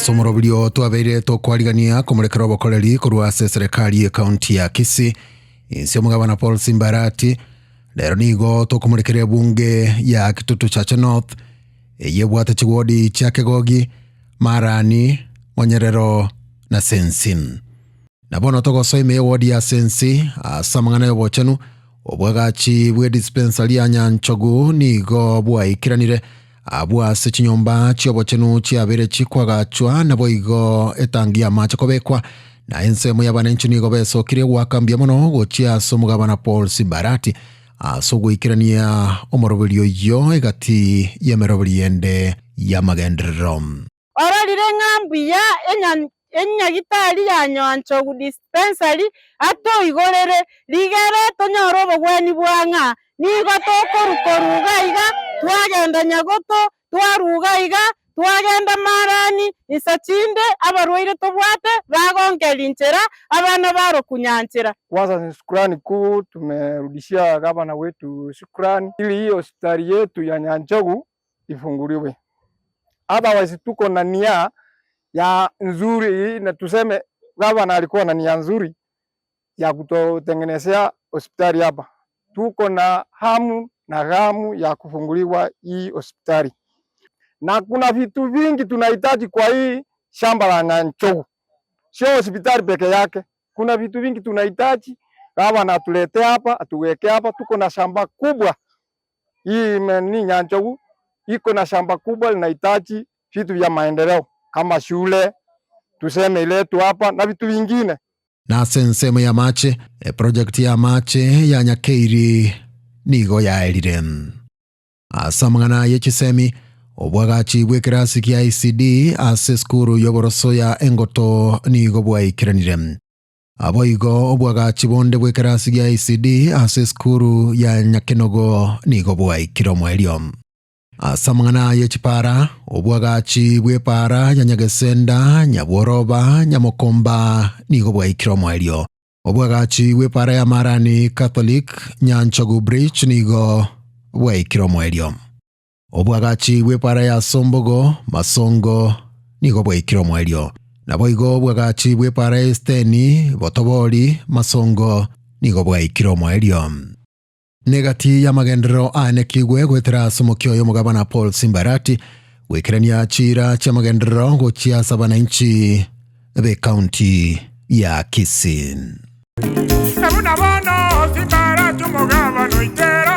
Asomorobilio twabeire tokwarigania kumurekera obokoreri kurwa serikali ya kaunti ya Kisii insio mugabana Paul Simbarati lero nigo tokumurekeria bunge ya Kitutu Chacha North yebwate chigodi cha Kegogi Marani Monyerero na Sensin nabono togosoime wodi ya Sensi asamangana yobochanu obwagachi bwe dispensary ya Nyanchogu nigo bwaikiranire abwa sechinyomba chiobochenu chiabere chikwagachwa nabo igo etangia macha kobekwa na ensemo y'abananchi nigo besokire gwakambia mono gochia somugabana Paul Simbarati asogwikirania omoroberio yo egati yemeroberiende ya magenderero orarire ng'ambuya enyagitari ya Nyanchogu dispensary ato igorere ligere tonyoro obogweni bwanga nigo tokorukoruga iga twagenda Nyagoto twaruga iga twagenda Marani isachinde abarwaire tobwate bagongera inchera abana baro kunyanchira. Kwanza shukrani kuu tumerudishia gavana wetu shukrani ili hiyo hospitali yetu ya Nyanchogu ifunguliwe. Otherwise tuko na nia ya nzuri na tuseme gavana alikuwa na nia nzuri ya kutotengenezea hospitali hapa. Tuko na hamu na gamu ya kufunguliwa hii hospitali. Na kuna vitu vingi tunahitaji kwa hii shamba la Nyanchogu. Sio hospitali peke yake. Kuna vitu vingi tunahitaji gavana atulete hapa, atuweke hapa. Tuko na shamba kubwa. Hii ni Nyanchogu iko na shamba kubwa linahitaji vitu vya maendeleo kama shule tuseme iletu hapa na vitu vingine. Na sensemo ya mache project ya mache ya Nyakeiri nigo ya Eliren asamangana yechisemi obwagachi bwekirasi kia ICD ase skuru yoboroso ya Engoto nigo bwaikiranire abo igo obwagachi bonde bwekirasi kia ICD ase skuru ya Nyakenogo nigo bwaikiro mwelio asamangana yechipara obwagachi bwepara ya Nyagesenda Nyabworoba Nyamokomba nigo bwaikiro mwelio obwagachi bwepara ya Marani Catholic Nyanchogu Bridge nigo bwaikiro mwelio obwagachi bwepara ya Sombogo Masongo nigo bwaikiro mwelio nabo igo obwagachi bwepara ya Esteni Botoboli Masongo nigo bwaikiro mwelio negati ya magenderero anekigwe gwetera somokyo yo mugabana Paul Simbarati gwikirania chira cha magenderero gochia sabananchi be county ya Kisii. Sabuna bono Simbarati mugabana itera